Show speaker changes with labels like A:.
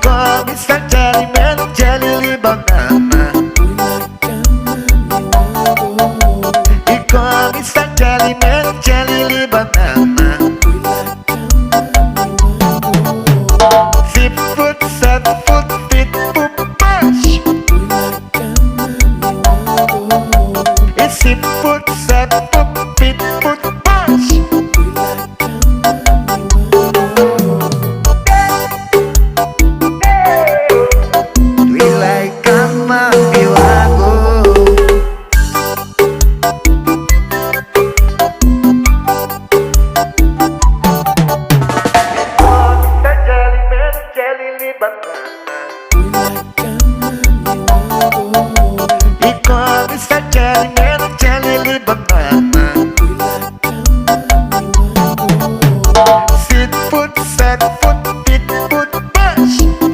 A: come sta jelly meno jelly li banana. E come sta jelly meno jelly li banana. 6 foot, 7 foot, 8 foot push. E 6 foot, 7 foot, 8 foot push. We like cama, eu hago. Jelly, jelly, banana.